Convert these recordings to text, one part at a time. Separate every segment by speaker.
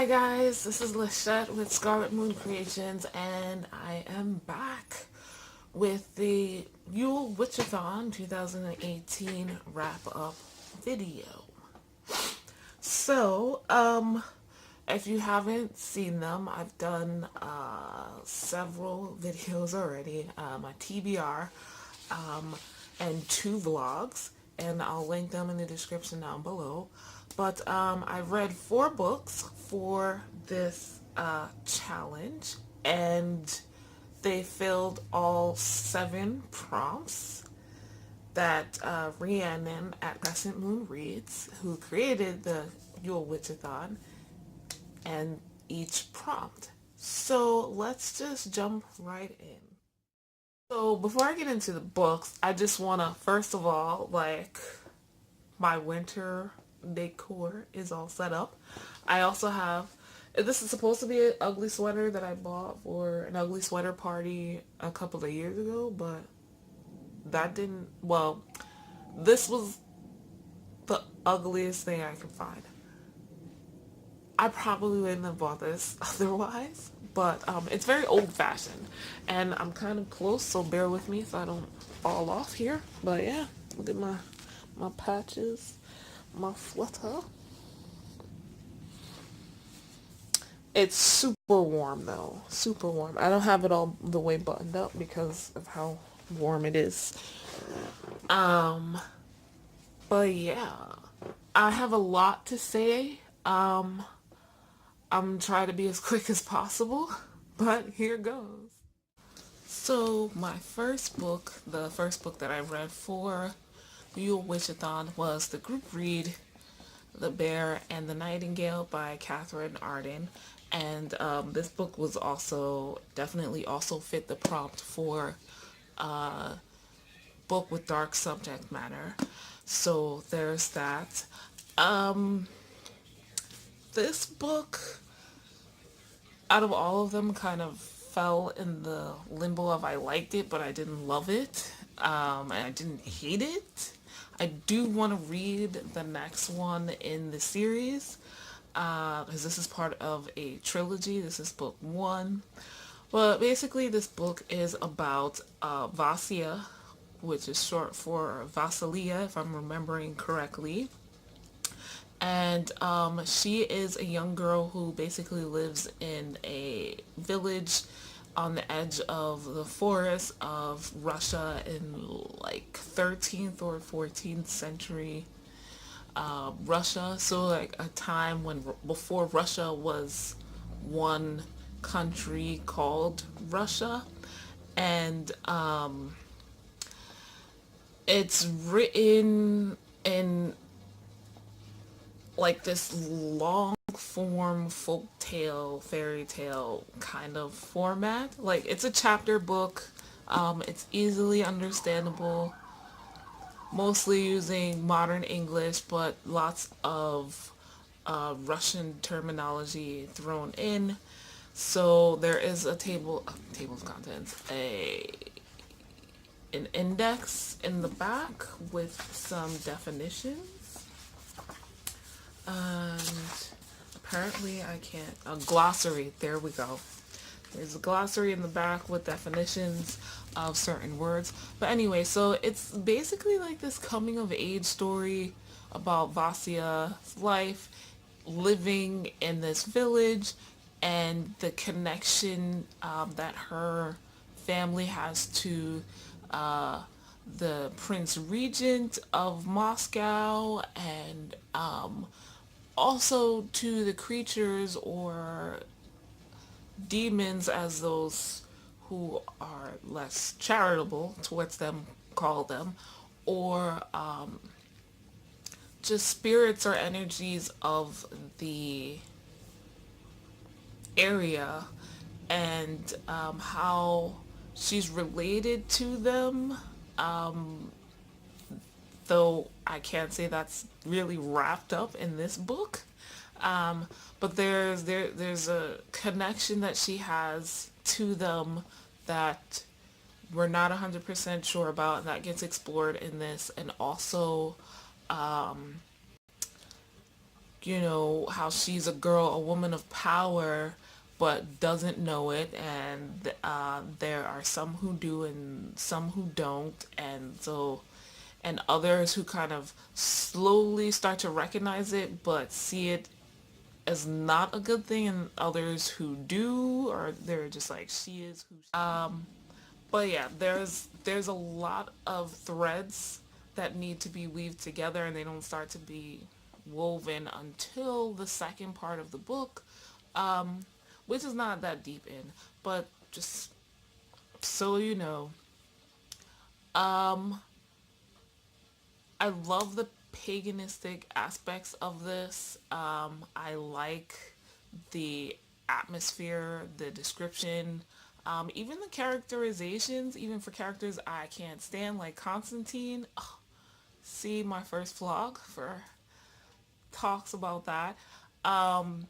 Speaker 1: Hi guys, this is Lachette with Scarlet Moon Creations, and I am back with the Yule Witchathon 2018 wrap-up video. So, if you haven't seen them, I've done several videos already, my TBR, and 2 vlogs, and I'll link them in the description down below. But I've read 4 books for this challenge, and they filled all 7 prompts that Rhiannon at Crescent Moon reads, who created the Yule Witchathon, and each prompt. So let's just jump right in. So before I get into the books, I just want to, first of all, my winter decor is all set up. I also have, this is supposed to be an ugly sweater that I bought for an ugly sweater party a couple of years ago, but that didn't, well, this was the ugliest thing I could find. I probably wouldn't have bought this otherwise, but it's very old-fashioned, and I'm kind of close, so bear with me so I don't fall off here. But yeah, look at my patches, my sweater. It's super warm though, super warm. I don't have it all the way buttoned up because of how warm it is. But yeah, I have a lot to say. I'm trying to be as quick as possible, but here goes. So my first book, the first book that I read for the Yule Witchathon, was the group read The Bear and the Nightingale by Catherine Arden. And this book was also definitely also fit the prompt for book with dark subject matter. So there's that. This book, out of all of them, kind of fell in the limbo of I liked it, but I didn't love it, and I didn't hate it. I do want to read the next one in the series, because this is part of a trilogy. This is book 1. But basically this book is about Vasya, which is short for Vasilia, if I'm remembering correctly. And she is a young girl who basically lives in a village on the edge of the forest of Russia in like 13th or 14th century Russia. So like a time when before Russia was one country called Russia. And it's written in like this long form folk tale, fairy tale kind of format. Like it's a chapter book. It's easily understandable, mostly using modern English, but lots of Russian terminology thrown in. So there is a table of contents, an index in the back with some definitions. And apparently I can't, a glossary, there we go. There's a glossary in the back with definitions of certain words. But anyway, so it's basically like this coming of age story about Vasya's life, living in this village, and the connection that her family has to the Prince Regent of Moscow, and also to the creatures or demons, as those who are less charitable towards them call them, or just spirits or energies of the area, and how she's related to them, though I can't say that's really wrapped up in this book. But there's a connection that she has to them that we're not 100% sure about, and that gets explored in this. And also how she's a girl, a woman of power, but doesn't know it, and there are some who do and some who don't, and others who kind of slowly start to recognize it, but see it as not a good thing, and others who do, or they're just like, she is who she but yeah, there's a lot of threads that need to be weaved together, and they don't start to be woven until the second part of the book, um, which is not that deep in, but just so you know, um, I love the paganistic aspects of this. I like the atmosphere, the description, even the characterizations, even for characters I can't stand, like Constantine. Oh, see my first vlog for talks about that. Um,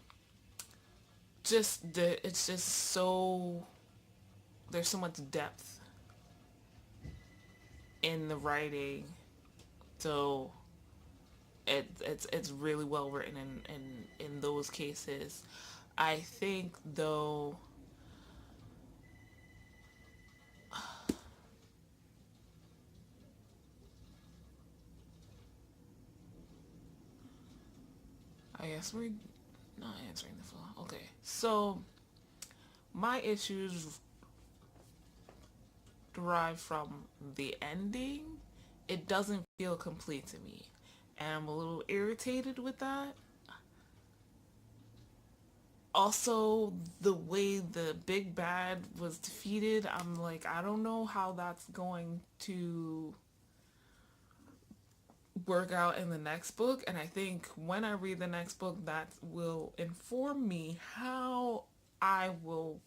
Speaker 1: it's just so, there's so much depth in the writing, so it's really well written in those cases. I think though, I guess we're not answering the phone. Okay, so my issues derive from the ending. It doesn't feel complete to me, and I'm a little irritated with that. Also, the way the big bad was defeated, I'm like, I don't know how that's going to work out in the next book, and I think when I read the next book, that will inform me how I will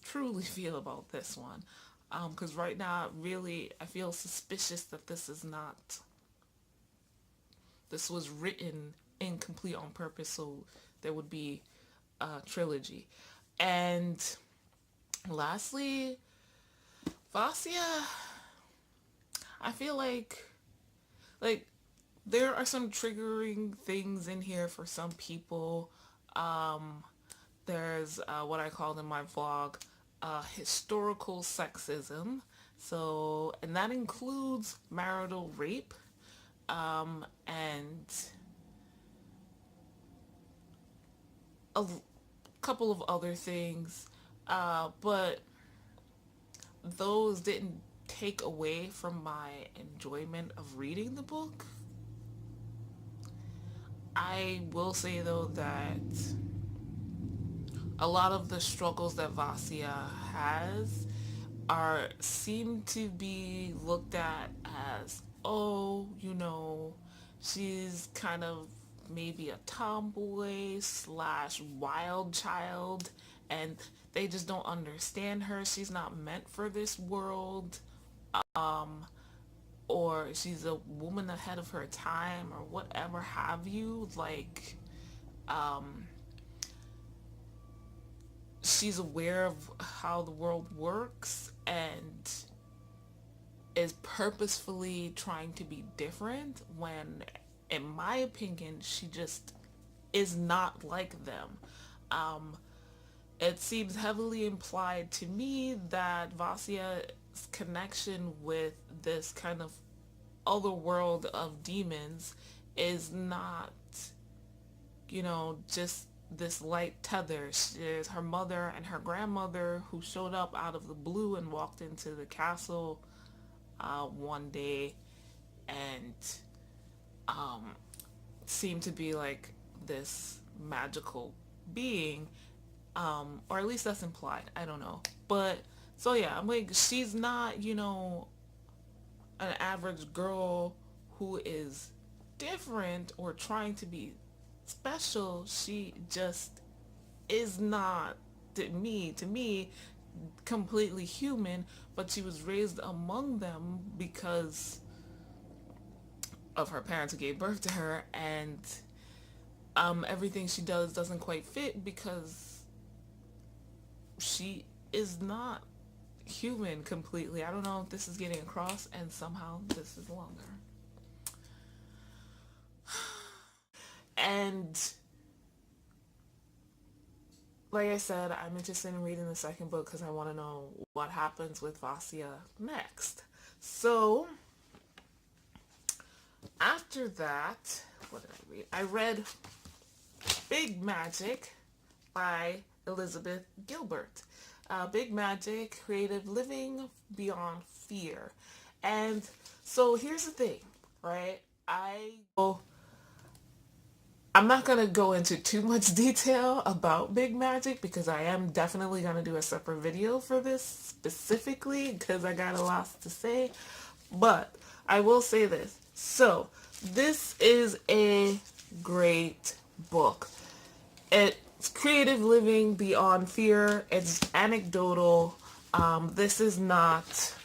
Speaker 1: truly feel about this one. Because right now, really, I feel suspicious that this was written incomplete on purpose, so there would be a trilogy. And lastly, Vasya, I feel like there are some triggering things in here for some people. Um, there's what I called in my vlog historical sexism. So, and that includes marital rape, and a couple of other things. But those didn't take away from my enjoyment of reading the book. I will say though that a lot of the struggles that Vasya has are seem to be looked at as, oh, she's kind of maybe a tomboy slash wild child, and they just don't understand her. She's not meant for this world, or she's a woman ahead of her time, or whatever have you. Like, she's aware of how the world works and is purposefully trying to be different when, in my opinion, she just is not like them. Um, it seems heavily implied to me that Vasya's connection with this kind of other world of demons is not, just this light tether. There's her mother and her grandmother who showed up out of the blue and walked into the castle one day, and seemed to be like this magical being, or at least that's implied. I don't know. But so yeah, I'm like, she's not, an average girl who is different or trying to be special. She just is not, to me completely human, but she was raised among them because of her parents who gave birth to her, and everything she does doesn't quite fit because she is not human completely. I don't know if this is getting across, and somehow this is longer. And like I said, I'm interested in reading the second book because I want to know what happens with Vasya next. So after that, what did I read? I read Big Magic by Elizabeth Gilbert. Big Magic, Creative Living Beyond Fear. And so here's the thing, right? I'm not going to go into too much detail about Big Magic because I am definitely going to do a separate video for this specifically because I got a lot to say. But I will say this. So, this is a great book. It's Creative Living Beyond Fear. It's anecdotal. This is not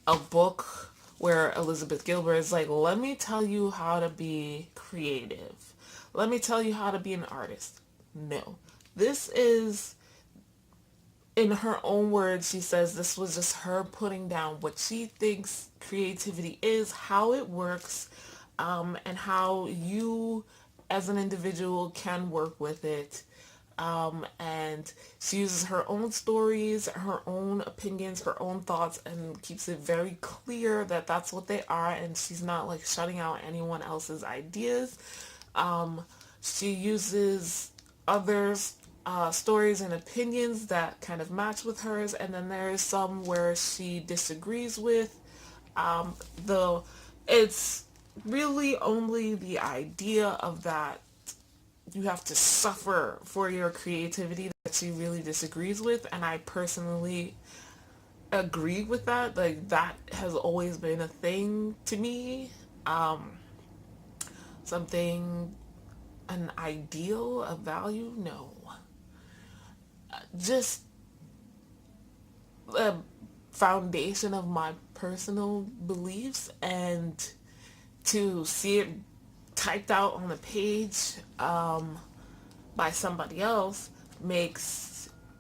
Speaker 1: a book where Elizabeth Gilbert is like, let me tell you how to be creative. Let me tell you how to be an artist. No. This is, in her own words, she says this was just her putting down what she thinks creativity is, how it works, and how you as an individual can work with it. And she uses her own stories, her own opinions, her own thoughts, and keeps it very clear that that's what they are, and she's not like shutting out anyone else's ideas. She uses others' stories and opinions that kind of match with hers, and then there's some where she disagrees with. Though it's really only the idea of that you have to suffer for your creativity that she really disagrees with, and I personally agree with that. Like, that has always been a thing to me. Something, an ideal, a value, no. Just a foundation of my personal beliefs, and to see it typed out on a page by somebody else made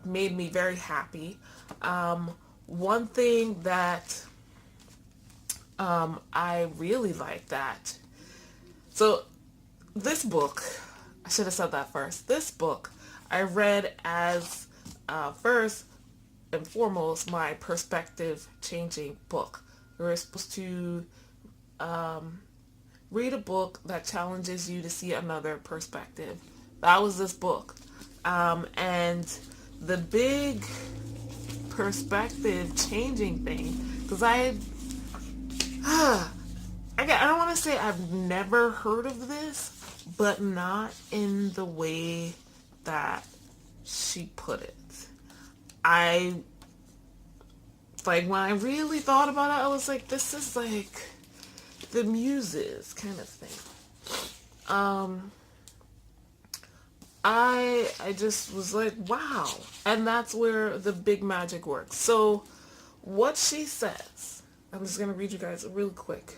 Speaker 1: me very happy. One thing that I really like that. So this book, I should have said that first. This book I read as first and foremost my perspective changing book. You're supposed to read a book that challenges you to see another perspective. That was this book. And the big perspective changing thing, because I don't want to say I've never heard of this, but not in the way that she put it. When I really thought about it, I was like, this is like the muses kind of thing. I just was like, wow. And that's where the big magic works. So what she says, I'm just going to read you guys really quick.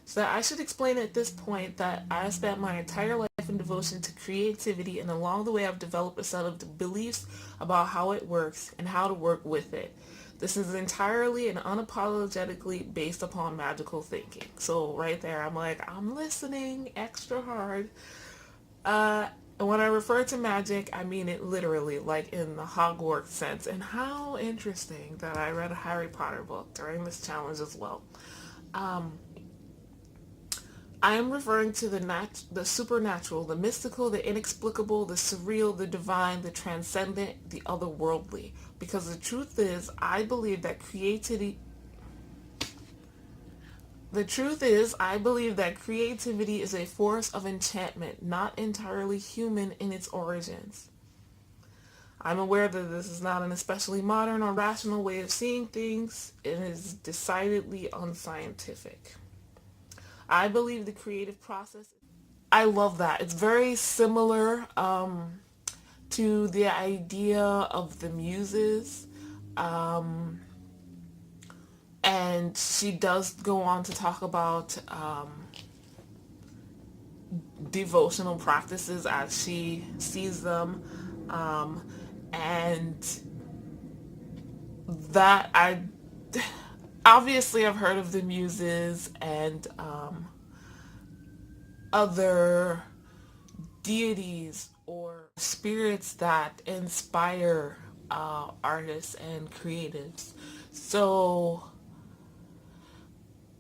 Speaker 1: So I should explain at this point that I spent my entire life in devotion to creativity, and along the way I've developed a set of beliefs about how it works and how to work with it. This is entirely and unapologetically based upon magical thinking. So right there, I'm like, I'm listening extra hard. And when I refer to magic, I mean it literally, like in the Hogwarts sense. And how interesting that I read a Harry Potter book during this challenge as well. I am referring to the supernatural, the mystical, the inexplicable, the surreal, the divine, the transcendent, the otherworldly. Because the truth is, I believe that creativity is a force of enchantment, not entirely human in its origins. I'm aware that this is not an especially modern or rational way of seeing things. It is decidedly unscientific. I believe the creative process, I love that. It's very similar to the idea of the muses. And she does go on to talk about devotional practices as she sees them. And that obviously I've heard of the muses and other deities or spirits that inspire artists and creatives. So,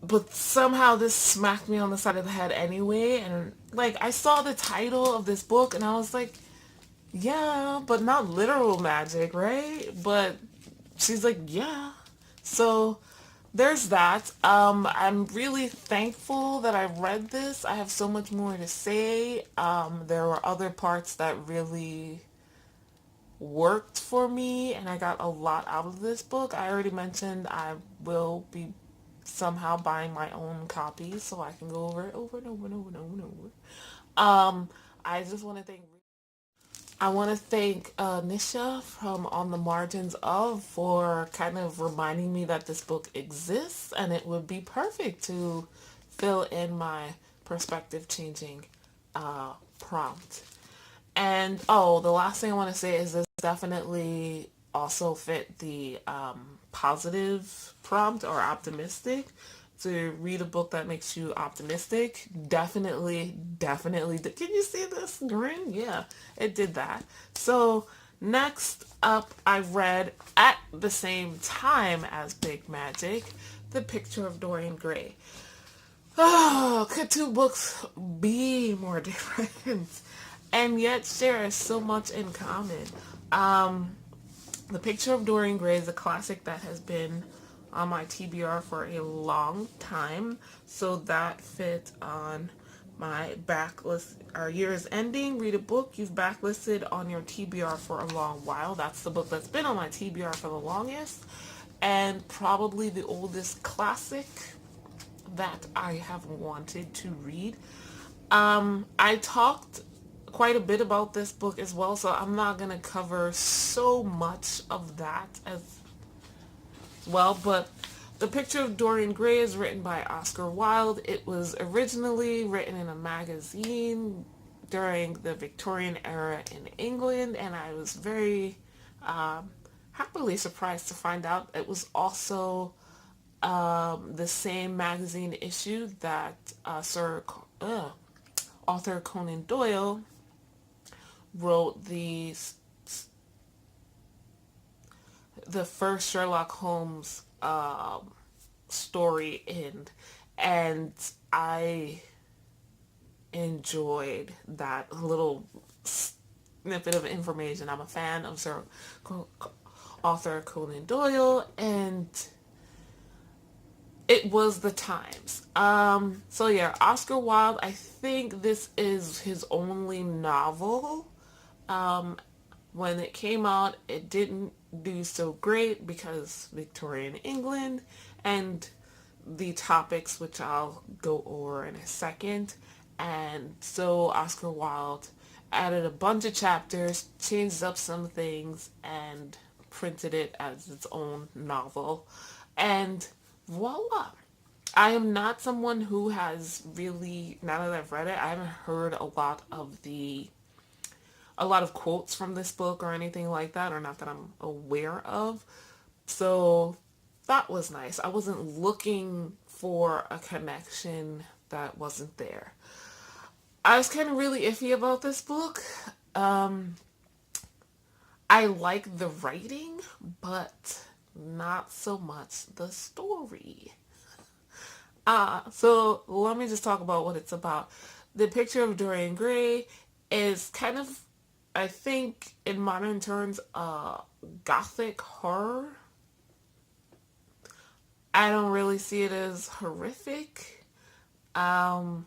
Speaker 1: but somehow this smacked me on the side of the head anyway. And like, I saw the title of this book and I was like, yeah, but not literal magic, right? But she's like, yeah. So there's that. I'm really thankful that I read this. I have so much more to say. There were other parts that really worked for me and I got a lot out of this book. I already mentioned I will be somehow buying my own copy so I can go over it over and over and over and over and over. I just want to thank Nisha from On the Margins of for kind of reminding me that this book exists and it would be perfect to fill in my perspective changing prompt. And oh, the last thing I want to say is this definitely also fit the positive prompt or optimistic. To read a book that makes you optimistic, definitely. Can you see this grin? Yeah, it did that. So next up, I read at the same time as Big Magic, The Picture of Dorian Gray. Oh, could two books be more different? And yet share so much in common. The Picture of Dorian Gray is a classic that has been on my TBR for a long time. So that fit on my backlist. Our year is ending. Read a book you've backlisted on your TBR for a long while. That's the book that's been on my TBR for the longest. And probably the oldest classic that I have wanted to read. I talked quite a bit about this book as well, so I'm not going to cover so much of that as well, but The Picture of Dorian Gray is written by Oscar Wilde. It was originally written in a magazine during the Victorian era in England, and I was very happily surprised to find out it was also the same magazine issue that author Conan Doyle wrote the first Sherlock Holmes story in, and I enjoyed that little snippet of information. I'm a fan of author Conan Doyle, and it was the times. So yeah, Oscar Wilde, I think this is his only novel. When it came out, it didn't do so great because Victorian England and the topics, which I'll go over in a second. And so Oscar Wilde added a bunch of chapters, changed up some things, and printed it as its own novel. And voila. I am not someone who has really, now that I've read it, I haven't heard a lot of quotes from this book or anything like that, or not that I'm aware of. So that was nice. I wasn't looking for a connection that wasn't there. I was kind of really iffy about this book. I like the writing, but not so much the story. So let me just talk about what it's about. The Picture of Dorian Gray is kind of, I think, in modern terms, gothic horror. I don't really see it as horrific. Not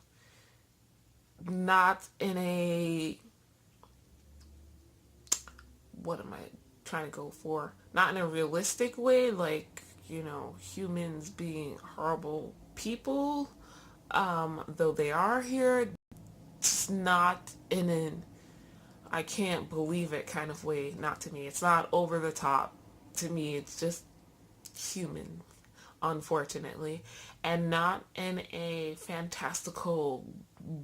Speaker 1: in a, what am I trying to go for? Not in a realistic way, like, humans being horrible people, though they are here. It's not in an I can't believe it kind of way. Not to me. It's not over the top. To me, it's just human, unfortunately. And not in a fantastical,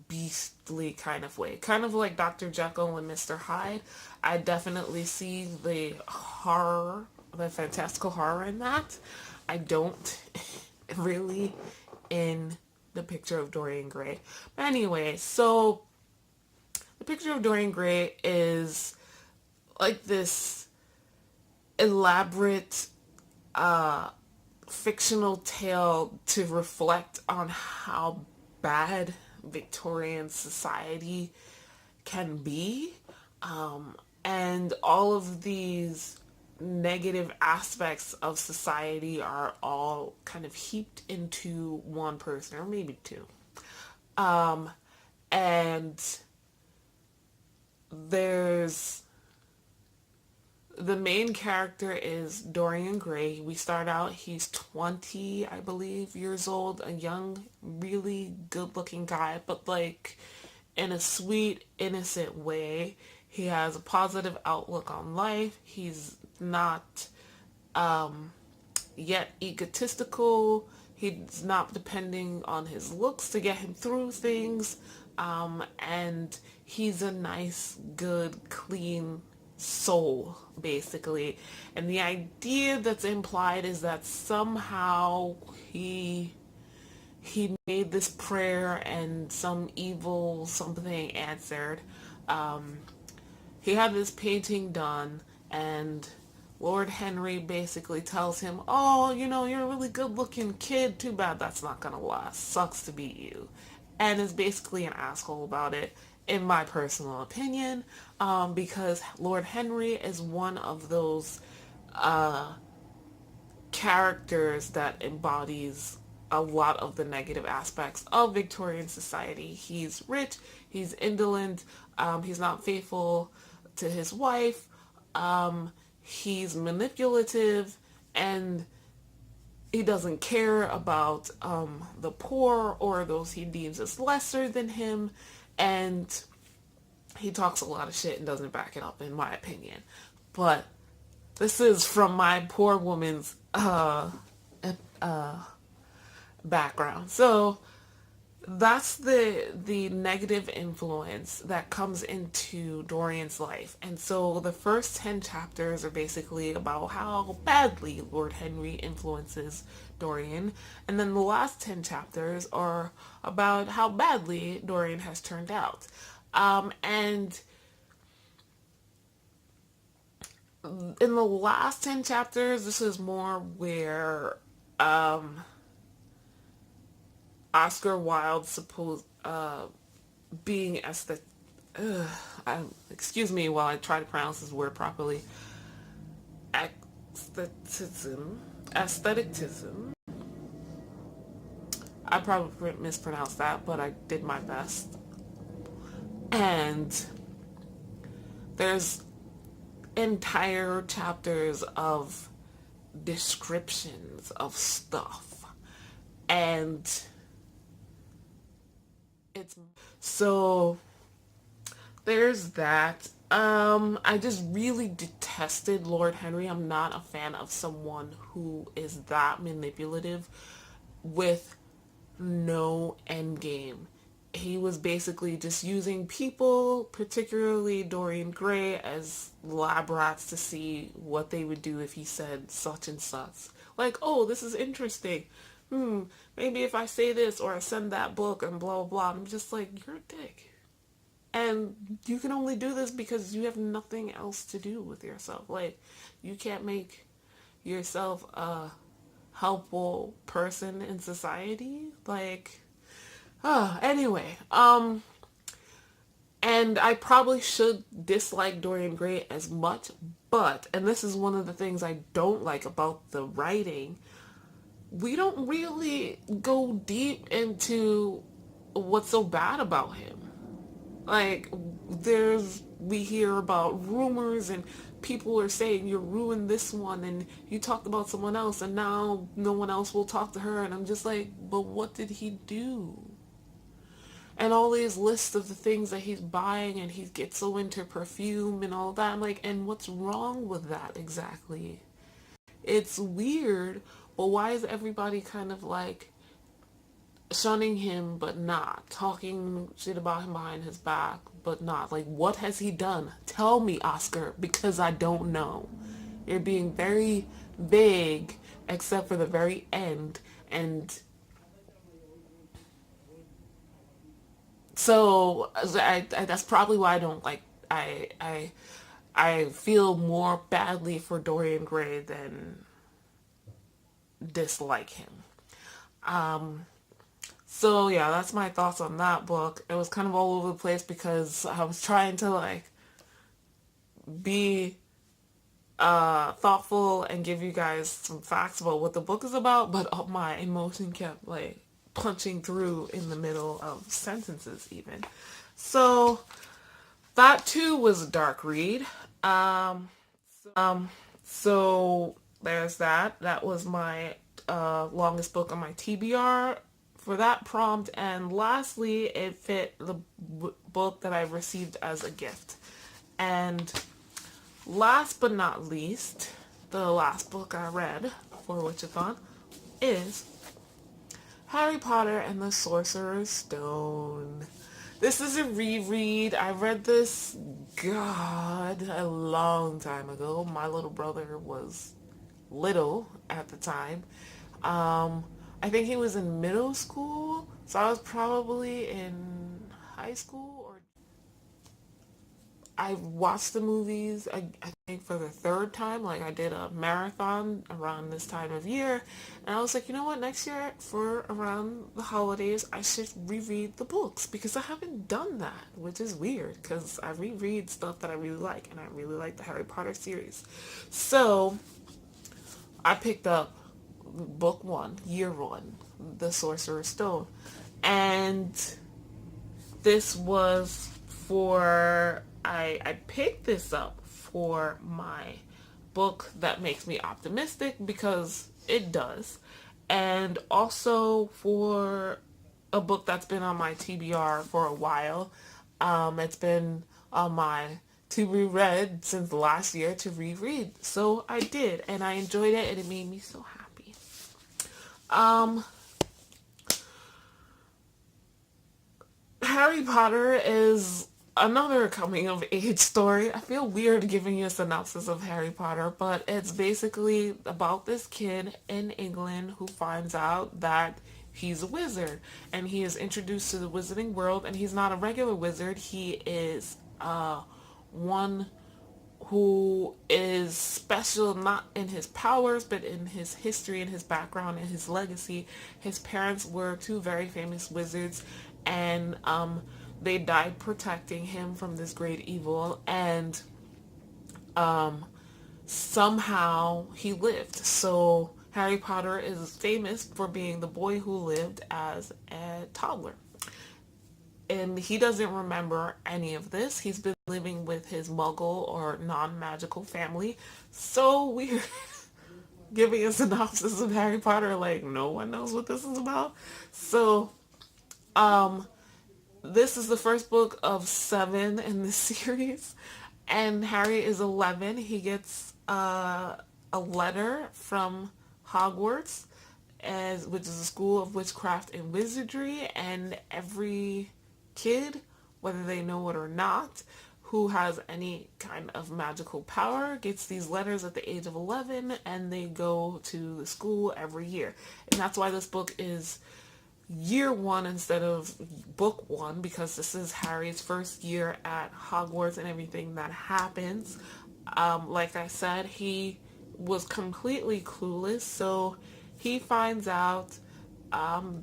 Speaker 1: beastly kind of way. Kind of like Dr. Jekyll and Mr. Hyde. I definitely see the horror, the fantastical horror in that. I don't really in The Picture of Dorian Gray. But anyway, so The picture of Dorian Gray is like this elaborate fictional tale to reflect on how bad Victorian society can be. And all of these negative aspects of society are all kind of heaped into one person, or maybe two. And there's the main character is Dorian Gray. We start out, he's 20, I believe, years old, a young, really good looking guy, but like in a sweet, innocent way. He has a positive outlook on life. He's not yet egotistical. He's not depending on his looks to get him through things. And he's a nice, good, clean soul, basically. And the idea that's implied is that somehow he made this prayer and some evil something answered. He had this painting done, and Lord Henry basically tells him, oh, you know, you're a really good looking kid. Too bad that's not gonna last. Sucks to be you. And is basically an asshole about it, in my personal opinion, because Lord Henry is one of those characters that embodies a lot of the negative aspects of Victorian society. He's rich, he's indolent, he's not faithful to his wife, he's manipulative, and he doesn't care about the poor or those he deems as lesser than him, and he talks a lot of shit and doesn't back it up, in my opinion. But this is from my poor woman's background. So that's the negative influence that comes into Dorian's life. And so the first 10 chapters are basically about how badly Lord Henry influences Dorian. And then the last 10 chapters are about how badly Dorian has turned out. And in the last 10 chapters, this is more where Oscar Wilde being excuse me while I try to pronounce this word properly. Aestheticism. I probably mispronounced that, but I did my best. And there's entire chapters of descriptions of stuff, and it's so there's that. I just really detested Lord Henry. I'm not a fan of someone who is that manipulative with no end game. He was basically just using people, particularly Dorian Gray, as lab rats to see what they would do if he said such and such. Like, oh, this is interesting. Maybe if I say this or I send that book and blah, blah, blah. I'm just like, you're a dick. And you can only do this because you have nothing else to do with yourself. Like, you can't make yourself a helpful person in society. Like, anyway, and I probably should dislike Dorian Gray as much, but, and this is one of the things I don't like about the writing, we don't really go deep into what's so bad about him. Like, we hear about rumors and people are saying you ruined this one and you talked about someone else and now no one else will talk to her, and I'm just like, but what did he do? And all these lists of the things that he's buying, and he gets so into perfume and all that. I'm like, and what's wrong with that exactly? It's weird, but why is everybody kind of like shunning him but not? Talking shit about him behind his back but not? Like, what has he done? Tell me, Oscar, because I don't know. You're being very vague except for the very end, and So that's probably why I don't like I feel more badly for Dorian Gray than dislike him. So yeah, that's my thoughts on that book. It was kind of all over the place because I was trying to like be thoughtful and give you guys some facts about what the book is about, but my emotion kept like punching through in the middle of sentences even. So that too was a dark read. So there's that. That was my longest book on my TBR for that prompt. And lastly, it fit the book that I received as a gift. And last but not least, the last book I read for Witchathon is Harry Potter and the Sorcerer's Stone. This is a reread. I read this, God, a long time ago. My little brother was little at the time. I think he was in middle school, so I was probably in high school. Or I watched the movies, I think for the third time. Like I did a marathon around this time of year, and I was like, you know what, next year for around the holidays I should reread the books because I haven't done that, which is weird because I reread stuff that I really like, and I really like the Harry Potter series. So I picked up book one, year one, The Sorcerer's Stone, and this was for I picked this up for my book that makes me optimistic because it does, and also for a book that's been on my TBR for a while. It's been on my to reread since last year to reread, so I did, and I enjoyed it, and it made me so happy. Um, Harry Potter is another coming of age story. I feel weird giving you a synopsis of Harry Potter, but it's basically about this kid in England who finds out that he's a wizard, and he is introduced to the wizarding world, and he's not a regular wizard. He is one who is special not in his powers but in his history and his background and his legacy. His parents were two very famous wizards, and they died protecting him from this great evil, and somehow he lived. So Harry Potter is famous for being the boy who lived as a toddler. And he doesn't remember any of this. He's been living with his muggle or non-magical family. So weird. Giving a synopsis of Harry Potter, like no one knows what this is about. So, this is the first book of 7 in the series. And Harry is 11. He gets a letter from Hogwarts, which is a school of witchcraft and wizardry, and every kid, whether they know it or not, who has any kind of magical power gets these letters at the age of 11, and they go to the school every year. And that's why this book is year one instead of book one, because this is Harry's first year at Hogwarts and everything that happens. Like I said, he was completely clueless, so he finds out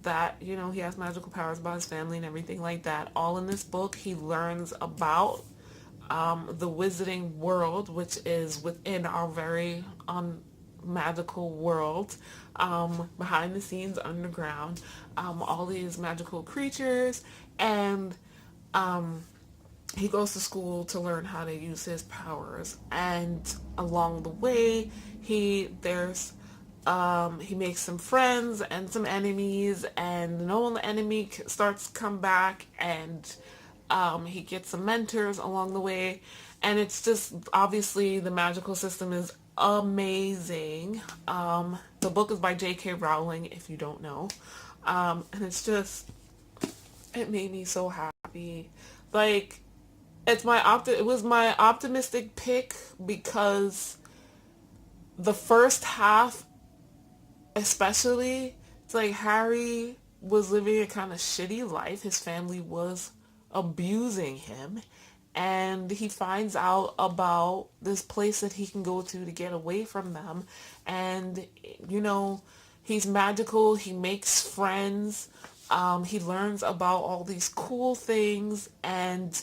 Speaker 1: that, you know, he has magical powers about his family and everything like that. All in this book, he learns about the wizarding world, which is within our very magical world, behind the scenes, underground, all these magical creatures, and he goes to school to learn how to use his powers. And along the way, he makes some friends and some enemies, and no one enemy starts to come back, and he gets some mentors along the way, and it's just obviously the magical system is amazing. The book is by J.K. Rowling, if you don't know, and it made me so happy. Like, it was my optimistic pick because the first half, especially, it's like Harry was living a kind of shitty life. His family was abusing him, and he finds out about this place that he can go to get away from them. And he's magical, he makes friends, he learns about all these cool things, and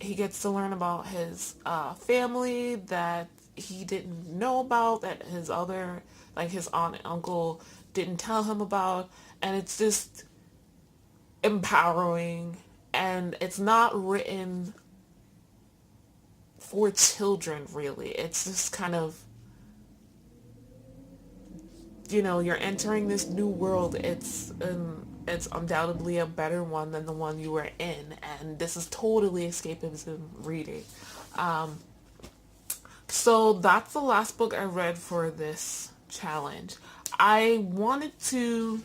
Speaker 1: he gets to learn about his family that he didn't know about, that his other, like his aunt and uncle, didn't tell him about. And it's just empowering, and it's not written for children, really. It's just kind of, you're entering this new world. It's undoubtedly a better one than the one you were in, and this is totally escapism reading. So that's the last book I read for this challenge. I wanted to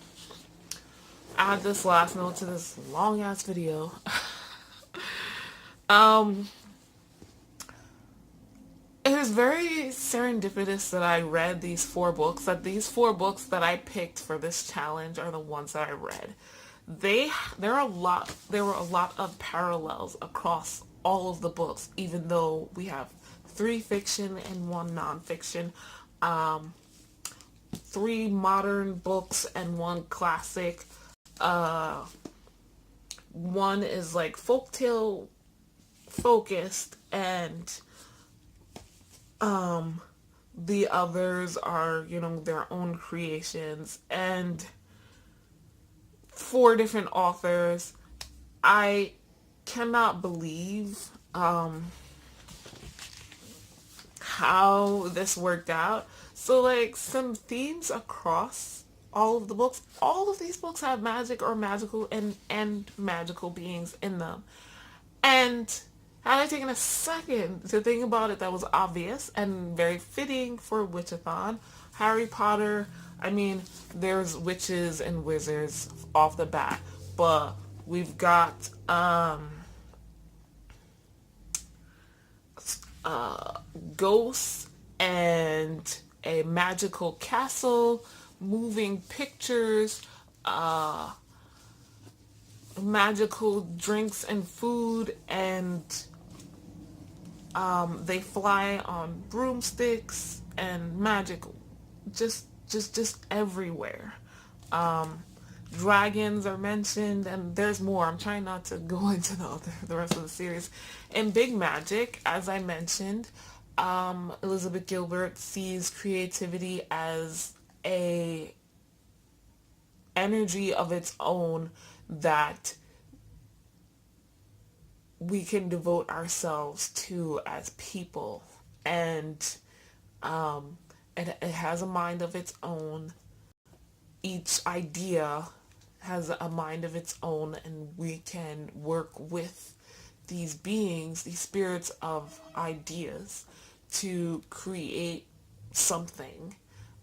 Speaker 1: add this last note to this long ass video. It is very serendipitous that I read these 4 books, that these 4 books that I picked for this challenge are the ones that I read. There were a lot of parallels across all of the books, even though we have 3 fiction and 1 nonfiction, 3 modern books and 1 classic. One is like folktale focused, and the others are, their own creations, and 4 different authors. I cannot believe how this worked out. So, like, some themes across all of the books. All of these books have magic or magical and magical beings in them. And had I taken a second to think about it, that was obvious and very fitting for Witchathon. Harry Potter, I mean, there's witches and wizards off the bat, but we've got ghosts and a magical castle, moving pictures, magical drinks and food, and they fly on broomsticks, and magic just everywhere. Dragons are mentioned, and there's more. I'm trying not to go into the rest of the series. In Big Magic, as I mentioned, Elizabeth Gilbert sees creativity as a energy of its own that we can devote ourselves to as people, and it has a mind of its own. Each idea has a mind of its own, and we can work with these beings, these spirits of ideas, to create something,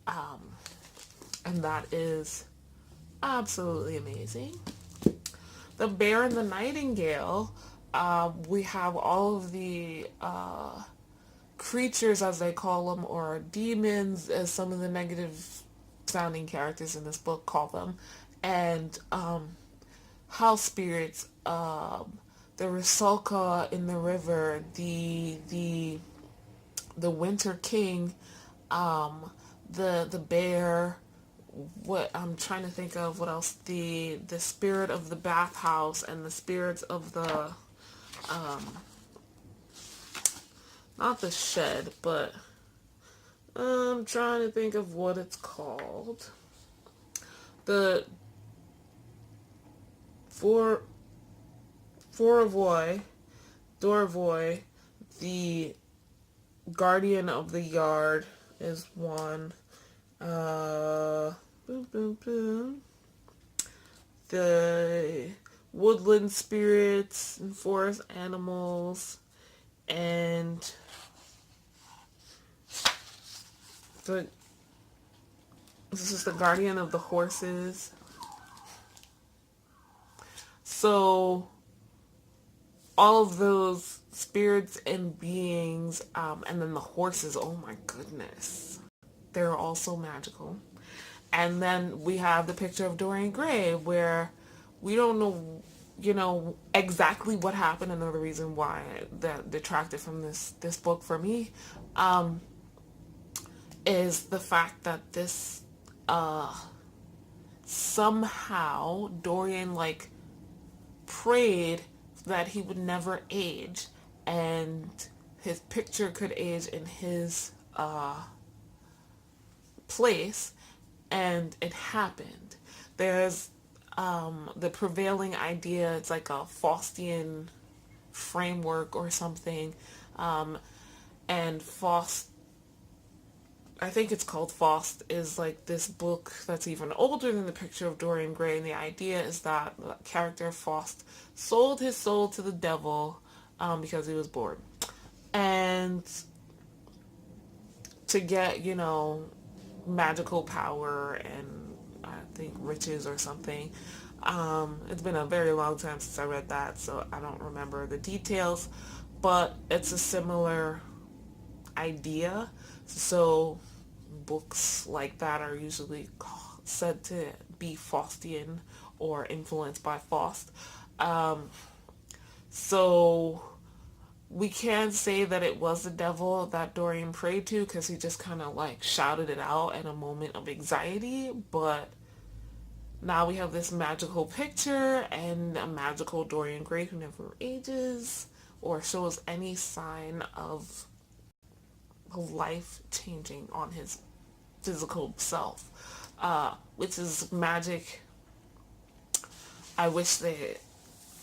Speaker 1: and that is absolutely amazing. The Bear and the Nightingale, we have all of the creatures, as they call them, or demons, as some of the negative sounding characters in this book call them, and house spirits, the Rusalka in the river, the Winter King, the bear. What I'm trying to think of, what else? The spirit of the bathhouse, and the spirits of the not the shed, but I'm trying to think of what it's called. The Dorvoy, the guardian of the yard is one. The woodland spirits and forest animals, and this is the guardian of the horses. So all of those spirits and beings, and then the horses, oh my goodness, they're also magical. And then we have the picture of Dorian Gray, where we don't know exactly what happened. Another reason why that detracted from this book for me, um, is the fact that this somehow Dorian prayed that he would never age and his picture could age in his place, and it happened. There's the prevailing idea, it's like a Faustian framework or something, and Faust, I think it's called Faust, is like this book that's even older than the picture of Dorian Gray, and the idea is that the character Faust sold his soul to the devil because he was bored. And to get, magical power and I think riches or something. It's been a very long time since I read that, so I don't remember the details, but it's a similar idea. So books like that are usually said to be Faustian or influenced by Faust. So we can't say that it was the devil that Dorian prayed to because he just kind of shouted it out in a moment of anxiety, but now we have this magical picture and a magical Dorian Gray who never ages or shows any sign of life changing on his physical self, which is magic. I wish that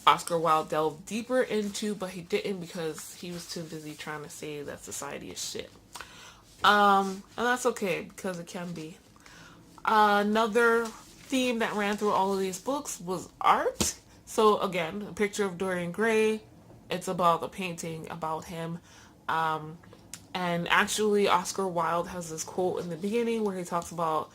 Speaker 1: Oscar Wilde delved deeper into, but he didn't because he was too busy trying to say that society is shit. And that's okay because it can be. Another theme that ran through all of these books was art. So again, a picture of Dorian Gray. It's about a painting about him. And actually, Oscar Wilde has this quote in the beginning where he talks about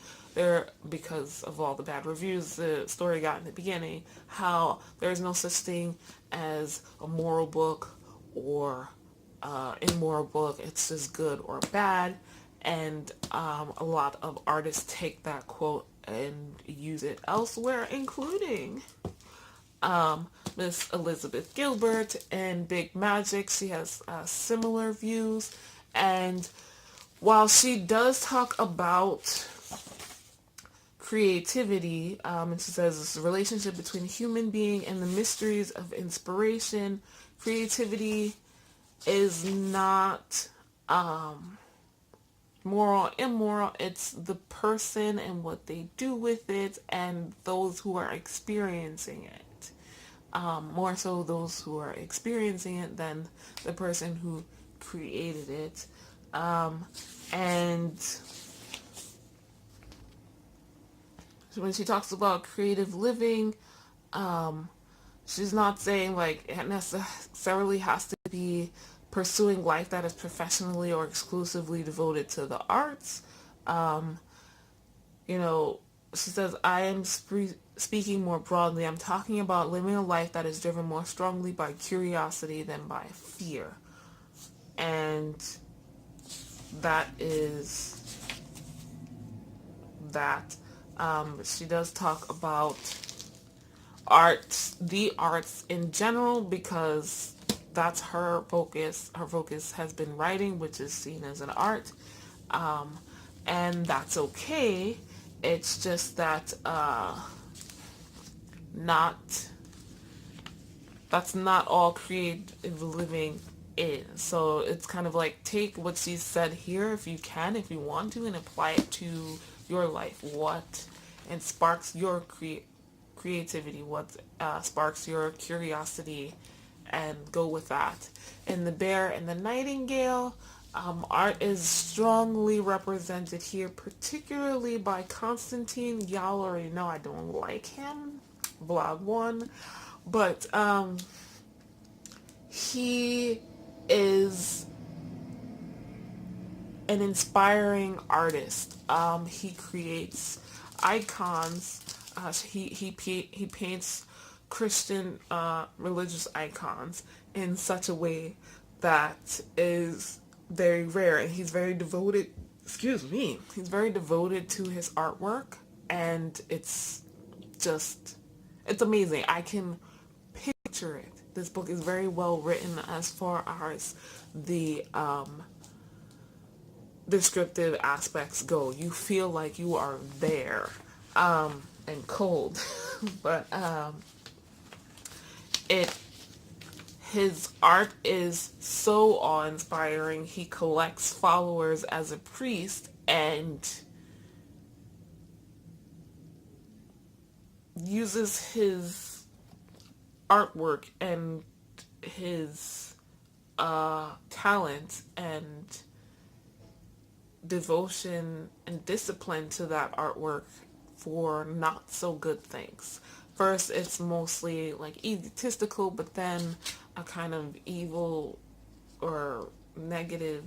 Speaker 1: because of all the bad reviews the story got in the beginning, how there's no such thing as a moral book or immoral book. It's just good or bad. And a lot of artists take that quote and use it elsewhere, including Miss Elizabeth Gilbert and Big Magic. She has similar views. And while she does talk about creativity, and she says it's a relationship between a human being and the mysteries of inspiration, creativity is not moral, immoral. It's the person and what they do with it and those who are experiencing it. More so those who are experiencing it than the person who created it. And when she talks about creative living, she's not saying it necessarily has to be pursuing life that is professionally or exclusively devoted to the arts. She says, I am speaking more broadly. I'm talking about living a life that is driven more strongly by curiosity than by fear. And that is that. She does talk about the arts in general, because that's her focus. Her focus has been writing, which is seen as an art. And that's okay. It's just that that's not all creative living is. So it's kind of take what she said here if you want to, and apply it to your life. What and sparks your creativity, what sparks your curiosity, and go with that. In The Bear and the Nightingale, art is strongly represented here, particularly by Constantine. Y'all already know I don't like him, vlog 1, but he is an inspiring artist. He creates icons. He paints Christian religious icons in such a way that is very rare, and he's very devoted. He's very devoted to his artwork, and it's amazing. I can picture it. This book is very well written as far as the descriptive aspects go. You feel like you are there, and cold. But it his art is so awe-inspiring. He collects followers as a priest and uses his artwork and his talent and devotion and discipline to that artwork for not so good things. First, it's mostly like egotistical, but then a kind of evil or negative,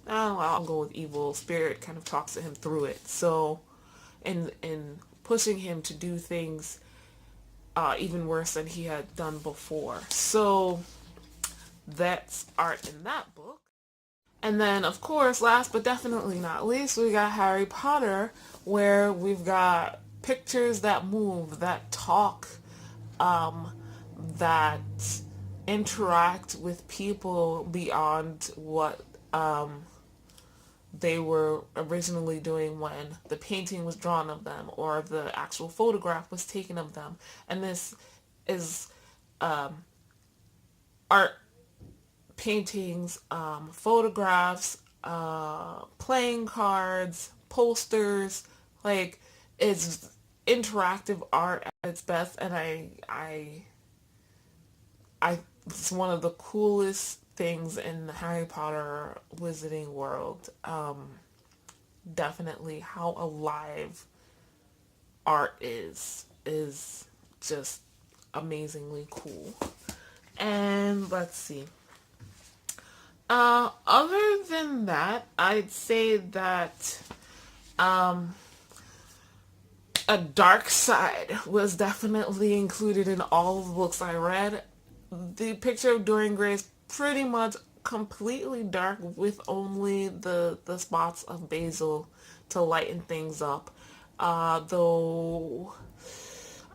Speaker 1: I'll go with evil spirit kind of talks to him through it. So in pushing him to do things even worse than he had done before. So that's art in that book. And then, of course, last but definitely not least, we got Harry Potter, where we've got pictures that move, that talk, that interact with people beyond what they were originally doing when the painting was drawn of them or the actual photograph was taken of them. And this is art, paintings, photographs, playing cards, posters. Like, it's interactive art at its best, and I it's one of the coolest things in the Harry Potter wizarding world. Definitely how alive art is just amazingly cool. And let's see. Other than that, I'd say that a dark side was definitely included in all of the books I read. The picture of Dorian Gray is pretty much completely dark with only the spots of basil to lighten things up. Though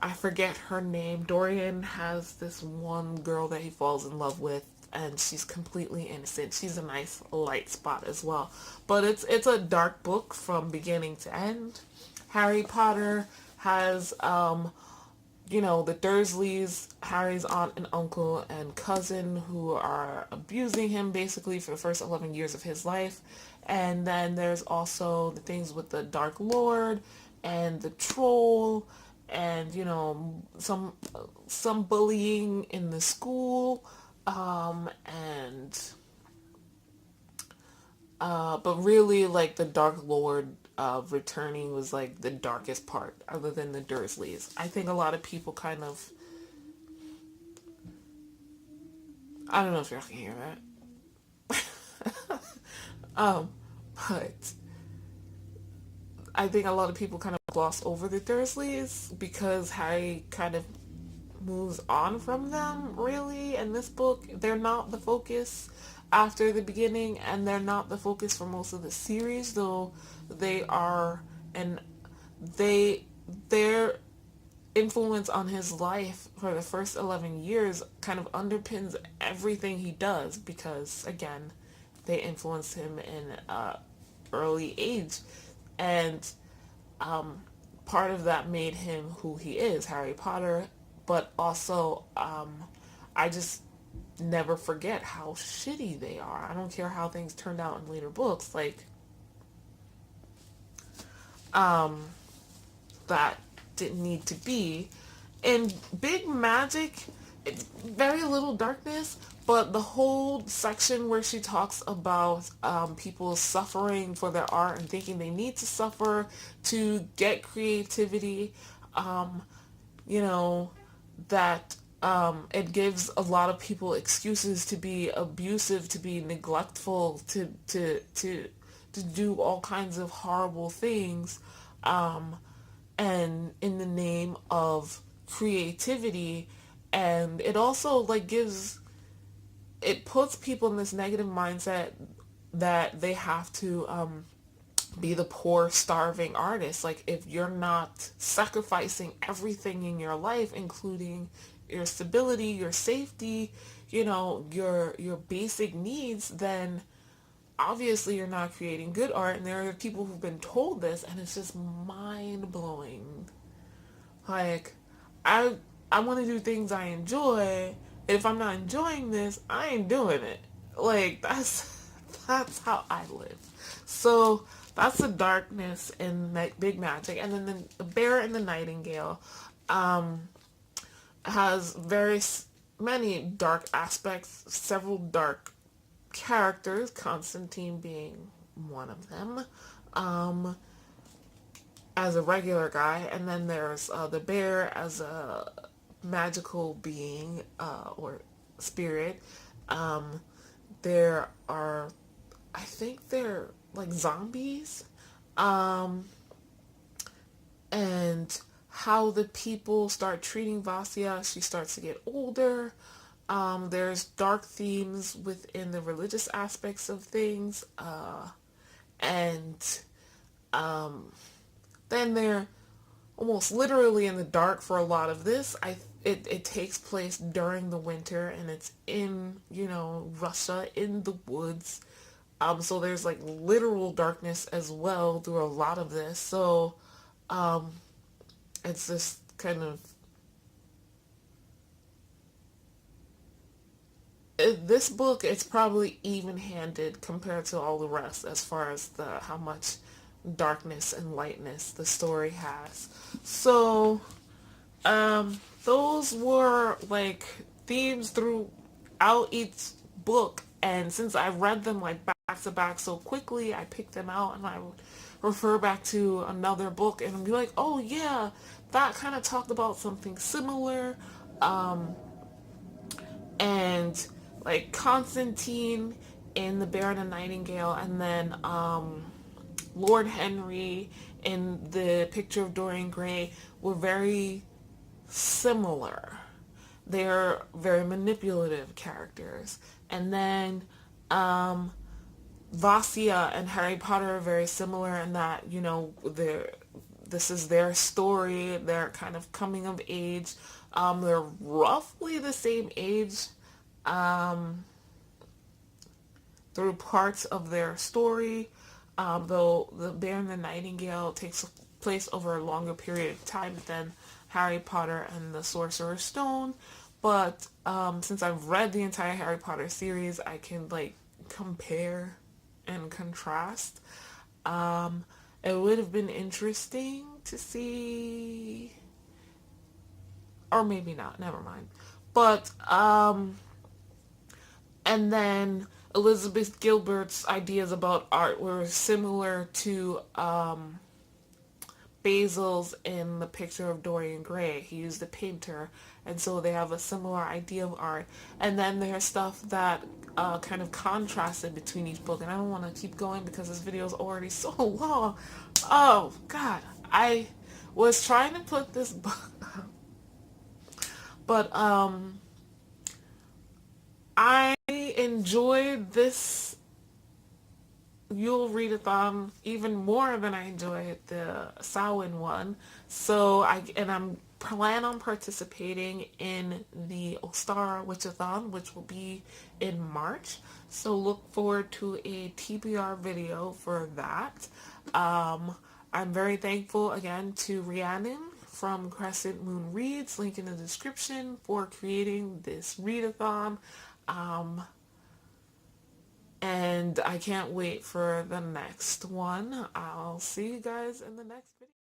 Speaker 1: I forget her name. Dorian has this one girl that he falls in love with, and she's completely innocent. She's a nice light spot as well. But it's a dark book from beginning to end. Harry Potter has the Dursleys, Harry's aunt and uncle and cousin, who are abusing him basically for the first 11 years of his life. And then there's also the things with the Dark Lord and the troll, and some bullying in the school, but really, like, the Dark Lord returning was like the darkest part, other than the Dursleys. I think a lot of people kind of, I don't know if y'all can hear that, but I think a lot of people kind of gloss over the Dursleys because Harry kind of moves on from them, really. In this book, they're not the focus after the beginning, and they're not the focus for most of the series, though they are, and their influence on his life for the first 11 years kind of underpins everything he does, because again, they influenced him in early age, and part of that made him who he is, Harry Potter. But also, I just never forget how shitty they are. I don't care how things turned out in later books. Like, that didn't need to be. In Big Magic, it's very little darkness, but the whole section where she talks about people suffering for their art and thinking they need to suffer to get creativity, that it gives a lot of people excuses to be abusive, to be neglectful, to do all kinds of horrible things, and in the name of creativity. And it also it puts people in this negative mindset that they have to be the poor, starving artist. Like, if you're not sacrificing everything in your life, including your stability, your safety, your basic needs, then obviously you're not creating good art. And there are people who've been told this, and it's just mind blowing. Like, I I want to do things I enjoy. And if I'm not enjoying this, I ain't doing it. Like, that's how I live. So that's the darkness in Big Magic. And then the Bear and the Nightingale has very many dark aspects, several dark characters, Constantine being one of them, as a regular guy. And then there's the bear as a magical being or spirit. There are, I think they're like zombies. And how the people start treating Vasya, she starts to get older. There's dark themes within the religious aspects of things. And then they're almost literally in the dark for a lot of this. It takes place during the winter, and it's in, Russia, in the woods. So there's like literal darkness as well through a lot of this. So it's this kind of this book, it's probably even-handed compared to all the rest as far as the how much darkness and lightness the story has. So those were like themes throughout each book, and since I read them like back to back so quickly, I picked them out and I would refer back to another book and be like, oh yeah, that kind of talked about something similar. And like Constantine in The Bear and the Nightingale, and then Lord Henry in The Picture of Dorian Gray were very similar. They're very manipulative characters. And then Vasya and Harry Potter are very similar in that, this is their story, their kind of coming of age. They're roughly the same age through parts of their story, though The Bear and the Nightingale takes place over a longer period of time than Harry Potter and the Sorcerer's Stone. But since I've read the entire Harry Potter series, I can like compare and contrast. It would have been interesting to see, or maybe not, never mind. But and then Elizabeth Gilbert's ideas about art were similar to Basil's in The Picture of Dorian Gray. He used a painter, and so they have a similar idea of art. And then there's stuff that kind of contrasted between each book. And I don't want to keep going because this video is already so long. Oh, God. I was trying to put this book up, but I enjoyed this Yule Readathon even more than I enjoyed the Samhain one. So I'm plan on participating in the Ostara Witchathon, which will be in March. So look forward to a TBR video for that. I'm very thankful again to Rhiannon from Crescent Moon Reads, link in the description, for creating this readathon. And I can't wait for the next one. I'll see you guys in the next video.